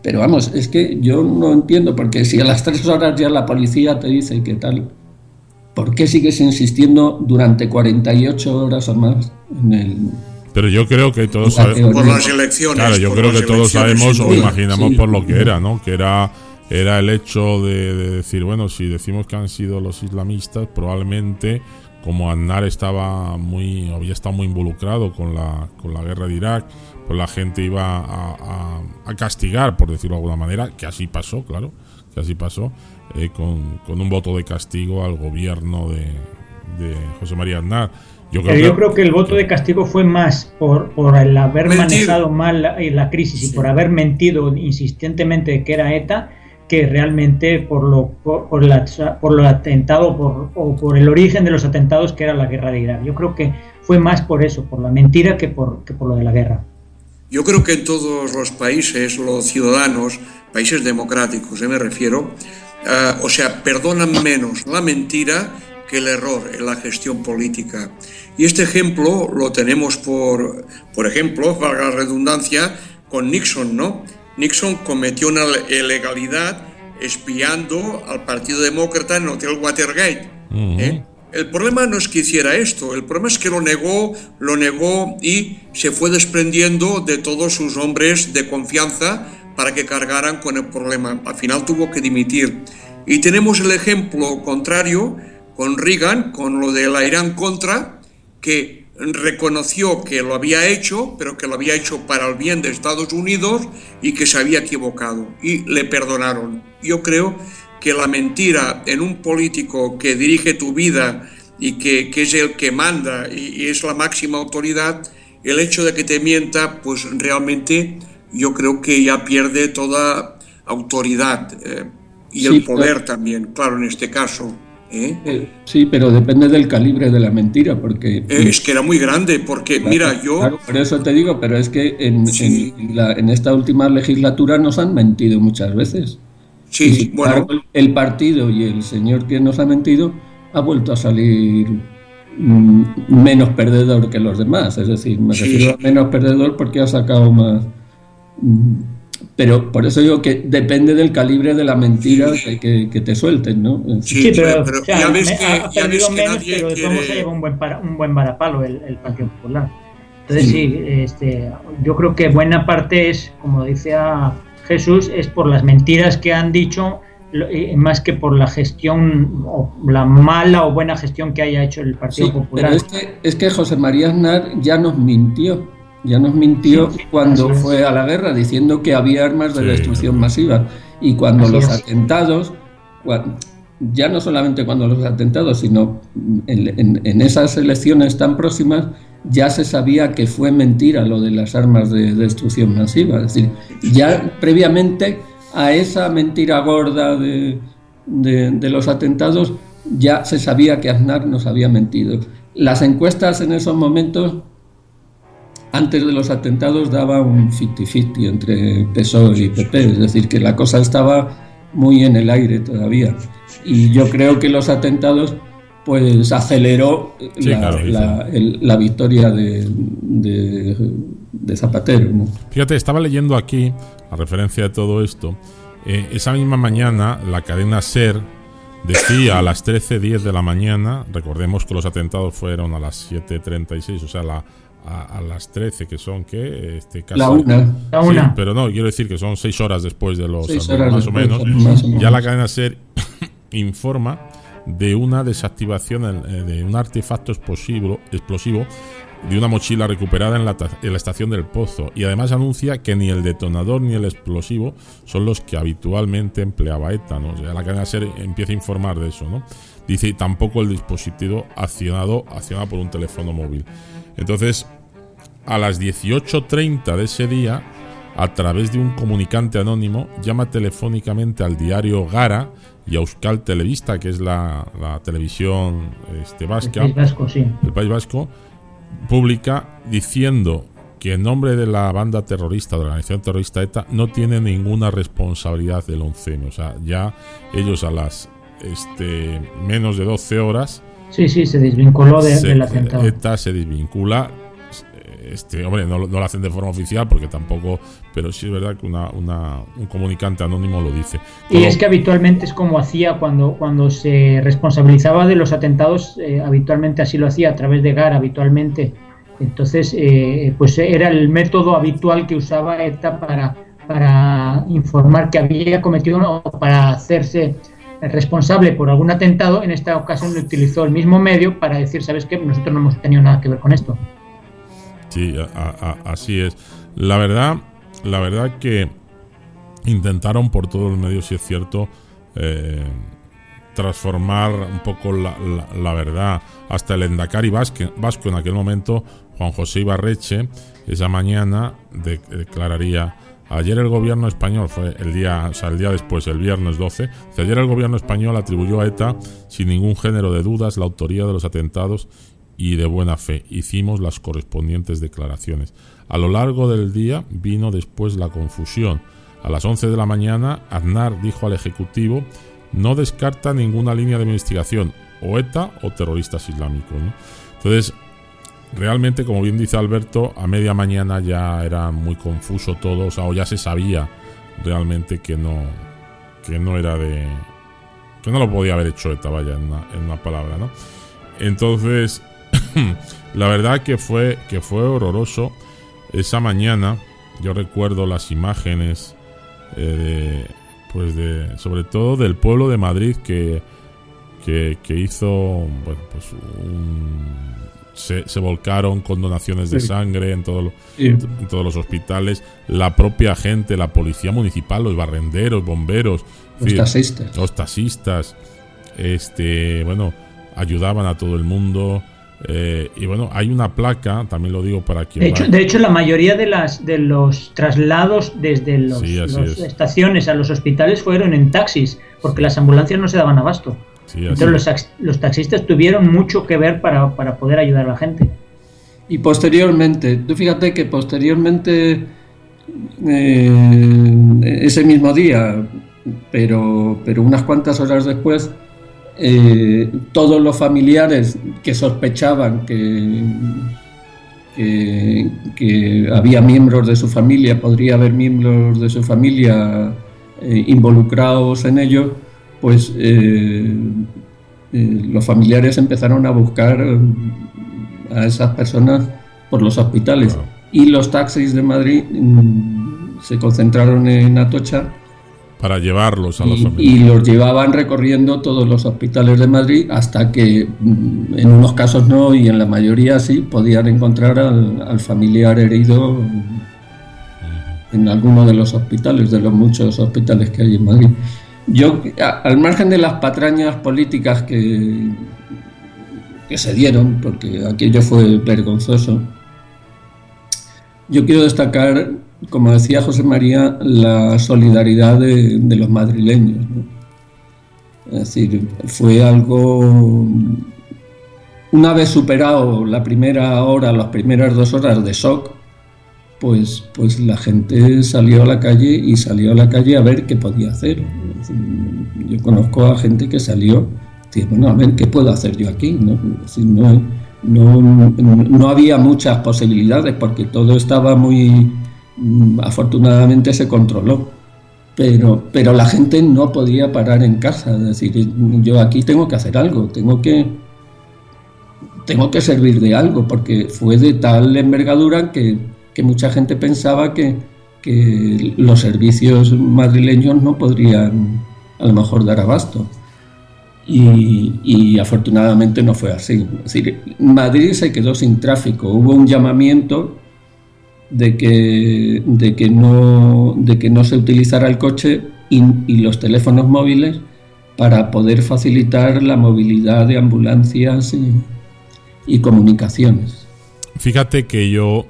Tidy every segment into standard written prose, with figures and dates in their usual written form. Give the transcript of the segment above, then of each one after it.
Pero vamos, es que yo no entiendo, porque si a las 3 horas ya la policía te dice que tal, ¿por qué sigues insistiendo durante 48 horas o más en el... Pero yo creo que todos sabemos... Por las elecciones. Claro, yo creo que todos sabemos o imaginamos sí, por lo que era, ¿no? Que era el hecho de decir, bueno, si decimos que han sido los islamistas, probablemente, como Aznar había estado muy involucrado con la guerra de Irak, pues la gente iba a castigar, por decirlo de alguna manera, que así pasó, claro, con un voto de castigo al gobierno de José María Aznar. Yo creo que el voto de castigo fue más por el haber manejado mal la crisis y por haber mentido insistentemente que era ETA, que realmente por el atentado o por el origen de los atentados, que era la guerra de Irak. Yo creo que fue más por eso, por la mentira, que por lo de la guerra. Yo creo que en todos los países, los ciudadanos, países democráticos, me refiero, perdonan menos la mentira que el error en la gestión política. Y este ejemplo lo tenemos por ejemplo, valga la redundancia, con Nixon, ¿no? Nixon cometió una ilegalidad espiando al Partido Demócrata en el Hotel Watergate. El problema no es que hiciera esto, el problema es que lo negó y se fue desprendiendo de todos sus hombres de confianza para que cargaran con el problema. Al final tuvo que dimitir. Y tenemos el ejemplo contrario con Reagan, con lo de la Irán-Contra, que reconoció que lo había hecho, pero que lo había hecho para el bien de Estados Unidos y que se había equivocado, y le perdonaron. Yo creo que la mentira en un político que dirige tu vida y que es el que manda y es la máxima autoridad, el hecho de que te mienta, pues realmente yo creo que ya pierde toda autoridad y el poder también, claro, en este caso. Sí, pero depende del calibre de la mentira, porque... es que era muy grande, porque claro, mira, yo... Claro, por eso te digo, pero es que en esta última legislatura nos han mentido muchas veces. Sí, bueno... El partido y el señor que nos ha mentido ha vuelto a salir menos perdedor que los demás, es decir, me refiero a menos perdedor porque ha sacado más... Pero por eso digo que depende del calibre de la mentira que te suelten, ¿no? Sí, pero ya ves que ha perdido menos, pero de todos modos se lleva un buen varapalo el Partido Popular. Entonces yo creo que buena parte es, como decía Jesús, es por las mentiras que han dicho, más que por la gestión o la mala o buena gestión que haya hecho el Partido Popular. Pero es que José María Aznar ya nos mintió. Cuando fue a la guerra diciendo que había armas de destrucción masiva, y cuando los atentados, ya no solamente cuando los atentados, sino en esas elecciones tan próximas, ya se sabía que fue mentira lo de las armas de destrucción masiva. Es decir, ya previamente a esa mentira gorda de los atentados, ya se sabía que Aznar nos había mentido. Las encuestas en esos momentos, antes de los atentados, daba un 50-50 entre PSOE y PP, es decir, que la cosa estaba muy en el aire todavía. Y yo creo que los atentados pues aceleró la victoria de Zapatero, ¿no? Fíjate, estaba leyendo aquí, a referencia de todo esto, esa misma mañana la cadena SER decía a las 13:10 de la mañana, recordemos que los atentados fueron a las 7:36, o sea, a las 13, que son, ¿qué? Casi, la una. Sí, pero no, quiero decir que son 6 horas después de los... Más o menos. Ya la cadena SER informa de una desactivación de un artefacto explosivo de una mochila recuperada en la estación del Pozo, y además anuncia que ni el detonador ni el explosivo son los que habitualmente empleaba ETA, ¿no? O sea, la cadena SER empieza a informar de eso, ¿no? Dice, tampoco el dispositivo accionado por un teléfono móvil. Entonces, a las 18:30 de ese día, a través de un comunicante anónimo, llama telefónicamente al diario Gara y a Euskal Telebista, que es la televisión vasca, del País Vasco, publica diciendo que en nombre de la banda terrorista, de la organización terrorista ETA, no tiene ninguna responsabilidad del 11M. O sea, ya ellos a las menos de 12 horas... Sí, se desvinculó del atentado. ETA se desvincula, hombre, no lo hacen de forma oficial porque tampoco, pero sí es verdad que un comunicante anónimo lo dice. Y es que habitualmente es como hacía cuando se responsabilizaba de los atentados, habitualmente así lo hacía a través de GAR, habitualmente. Entonces, pues era el método habitual que usaba ETA para informar que había cometido o para hacerse responsable por algún atentado. En esta ocasión utilizó el mismo medio para decir, ¿sabes qué? Nosotros no hemos tenido nada que ver con esto. Sí, así es. La verdad que intentaron por todos los medios, si es cierto, transformar un poco la verdad. Hasta el Endacari vasco en aquel momento, Juan José Ibarretxe, esa mañana declararía: ayer el gobierno español, fue el día después, el viernes 12, ayer el gobierno español atribuyó a ETA sin ningún género de dudas la autoría de los atentados y de buena fe. Hicimos las correspondientes declaraciones. A lo largo del día vino después la confusión. A las 11 de la mañana, Aznar dijo al Ejecutivo: no descarta ninguna línea de investigación, o ETA o terroristas islámicos, ¿no? Entonces, realmente, como bien dice Alberto, a media mañana ya era muy confuso todo, o ya se sabía realmente que no era que no lo podía haber hecho ETA, vaya, en una palabra, ¿no? Entonces, la verdad que fue horroroso esa mañana. Yo recuerdo las imágenes sobre todo del pueblo de Madrid que hizo, bueno, pues se volcaron con donaciones de sangre en todos los hospitales. La propia gente, la policía municipal, los barrenderos, bomberos, los taxistas, bueno, ayudaban a todo el mundo. Y bueno, hay una placa, también lo digo para quien de hecho la mayoría de los traslados desde las estaciones a los hospitales fueron en taxis, porque las ambulancias no se daban abasto. Sí, entonces los taxistas tuvieron mucho que ver para poder ayudar a la gente. Y posteriormente, tú fíjate que posteriormente, ese mismo día, pero unas cuantas horas después, todos los familiares que sospechaban que había miembros de su familia, podría haber miembros de su familia involucrados en ello, pues los familiares empezaron a buscar a esas personas por los hospitales. Wow. Y los taxis de Madrid se concentraron en Atocha para llevarlos a las familias. Y los llevaban recorriendo todos los hospitales de Madrid hasta que, en unos casos no, y en la mayoría sí, podían encontrar al familiar herido en alguno de los hospitales, de los muchos hospitales que hay en Madrid. Yo, al margen de las patrañas políticas que se dieron, porque aquello fue vergonzoso, yo quiero destacar, como decía José María, la solidaridad de los madrileños, ¿no? Es decir, fue algo, una vez superado la primera hora, las primeras 2 horas de shock, pues la gente salió a la calle a ver qué podía hacer. Es decir, yo conozco a gente que salió, decir, bueno, a ver qué puedo hacer yo aquí, ¿no? Es decir, no había muchas posibilidades porque todo estaba muy, afortunadamente se controló, pero la gente no podía parar en casa. Es decir, yo aquí tengo que hacer algo, tengo que servir de algo, porque fue de tal envergadura que mucha gente pensaba que los servicios madrileños no podrían a lo mejor dar abasto. Y afortunadamente no fue así. Es decir, Madrid se quedó sin tráfico. Hubo un llamamiento de que no se utilizara el coche y los teléfonos móviles para poder facilitar la movilidad de ambulancias y comunicaciones. Fíjate que yo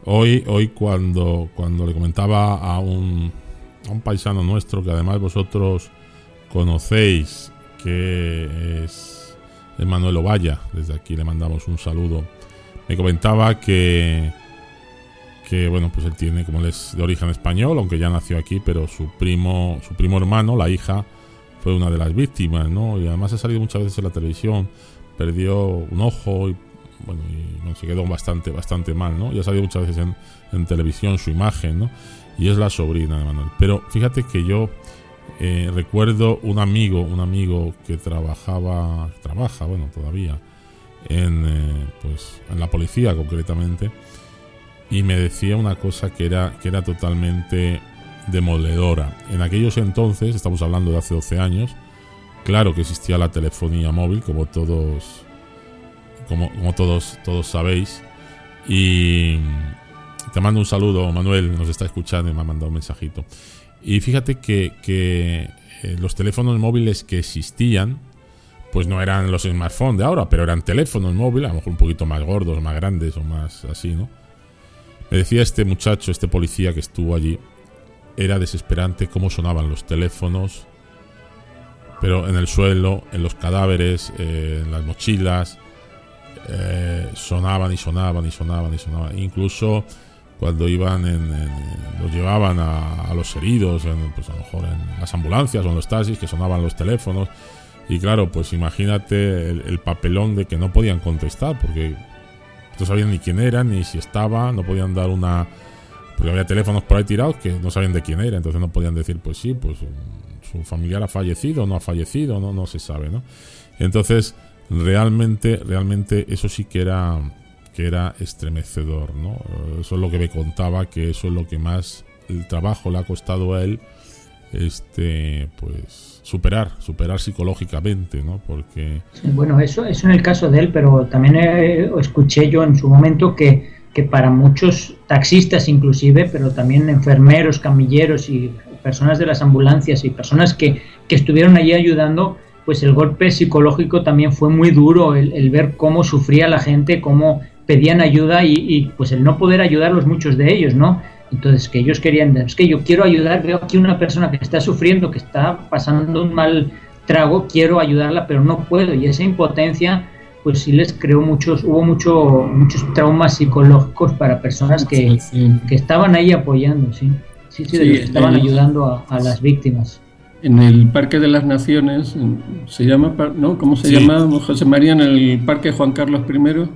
hoy cuando le comentaba a un paisano nuestro que además vosotros conocéis, que es Manuel Ovalla, desde aquí le mandamos un saludo, me comentaba que bueno, pues él tiene, como él es de origen español, aunque ya nació aquí, pero su primo hermano, la hija, fue una de las víctimas, ¿no? Y además ha salido muchas veces en la televisión, perdió un ojo y se quedó bastante mal, ¿no? Ya salió muchas veces en televisión su imagen, ¿no? Y es la sobrina de Manuel. Pero fíjate que yo recuerdo un amigo que trabaja, todavía en la policía concretamente, y me decía una cosa que era totalmente demoledora. En aquellos entonces, estamos hablando de hace 12 años, claro que existía la telefonía móvil, como todos sabéis, y te mando un saludo, Manuel, nos está escuchando y me ha mandado un mensajito. Y fíjate que los teléfonos móviles que existían, pues no eran los smartphones de ahora, pero eran teléfonos móviles, a lo mejor un poquito más gordos, más grandes o más así, ¿no? Me decía este muchacho, este policía que estuvo allí, era desesperante cómo sonaban los teléfonos, pero en el suelo, en los cadáveres, en las mochilas, sonaban. Incluso cuando los llevaban a los heridos, pues a lo mejor en las ambulancias o en los taxis, que sonaban los teléfonos. Y claro, pues imagínate el papelón de que no podían contestar, porque no sabían ni quién era, ni si estaba, no podían dar porque había teléfonos por ahí tirados que no sabían de quién era, entonces no podían decir, pues sí, pues su familiar ha fallecido o no ha fallecido, no se sabe, ¿no? Entonces, realmente eso sí que era estremecedor, ¿no? Eso es lo que me contaba, que eso es lo que más el trabajo le ha costado a él, pues superar psicológicamente, ¿no? Porque bueno, eso en el caso de él, pero también escuché yo en su momento que para muchos taxistas inclusive, pero también enfermeros, camilleros y personas de las ambulancias y personas que estuvieron allí ayudando, pues el golpe psicológico también fue muy duro, el ver cómo sufría la gente, cómo pedían ayuda y pues el no poder ayudarlos muchos de ellos, ¿no? Entonces que ellos querían, es que yo quiero ayudar, veo aquí una persona que está sufriendo, que está pasando un mal trago, quiero ayudarla, pero no puedo, y esa impotencia pues sí les creó hubo muchos traumas psicológicos para personas que estaban ahí apoyando, sí, estaban ayudando a las víctimas. En el Parque de las Naciones, se llama, ¿no? ¿Cómo se llama, José María? En el Parque Juan Carlos I.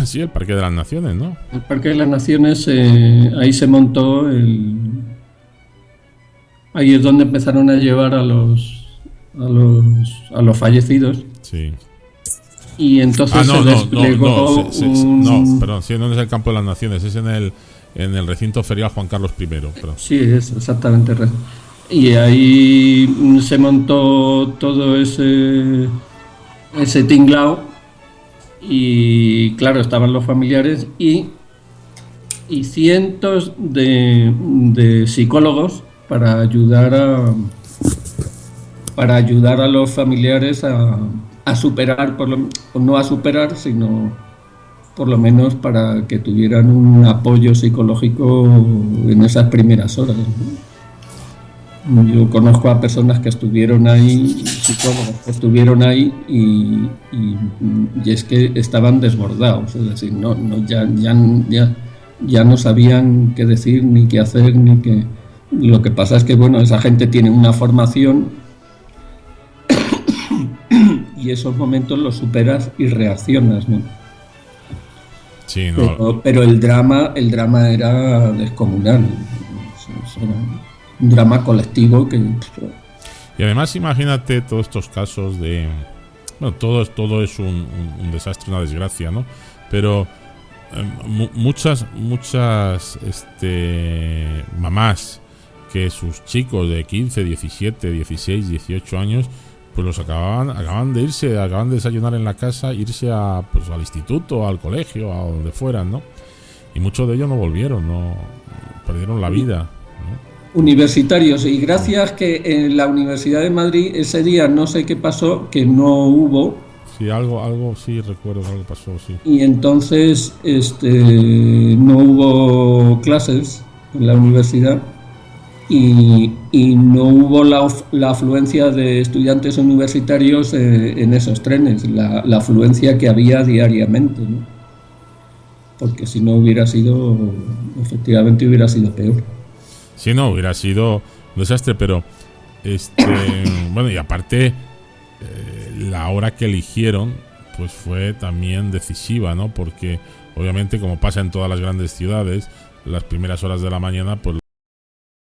Sí, el Parque de las Naciones, ¿no? El Parque de las Naciones, ahí se montó ahí es donde empezaron a llevar a los fallecidos. Sí. Y entonces se desplegó perdón, sí, no es el Campo de las Naciones, es en el recinto ferial Juan Carlos I. Perdón. Sí, es exactamente. Y ahí se montó todo ese tinglao, y claro, estaban los familiares y cientos de psicólogos para ayudar a los familiares a superar, o no a superar, sino por lo menos para que tuvieran un apoyo psicológico en esas primeras horas, ¿no? Yo conozco a personas que estuvieron ahí, psicólogos que estuvieron ahí y es que estaban desbordados, es decir, ya no sabían qué decir ni qué hacer ni qué. Lo que pasa es que bueno, esa gente tiene una formación y esos momentos los superas y reaccionas, ¿no? Sí, no. Pero el drama era descomunal. Era un drama colectivo que... Y además imagínate todos estos casos de... Bueno, todo es un desastre, una desgracia, ¿no? Pero muchas mamás que sus chicos de 15, 17, 16, 18 años, pues los acaban de desayunar en la casa, irse al instituto, al colegio, a donde fueran, ¿no? Y muchos de ellos no volvieron, no perdieron la vida, ¿no? Universitarios, y gracias que en la Universidad de Madrid ese día no sé qué pasó, que no hubo. Sí, algo sí recuerdo que algo pasó, sí. Y entonces no hubo clases en la universidad y no hubo la afluencia de estudiantes universitarios en esos trenes, la afluencia que había diariamente, ¿no? Porque si no efectivamente hubiera sido peor. Sí, no, hubiera sido un desastre, pero bueno, y aparte la hora que eligieron, pues fue también decisiva, ¿no? Porque obviamente, como pasa en todas las grandes ciudades, las primeras horas de la mañana pues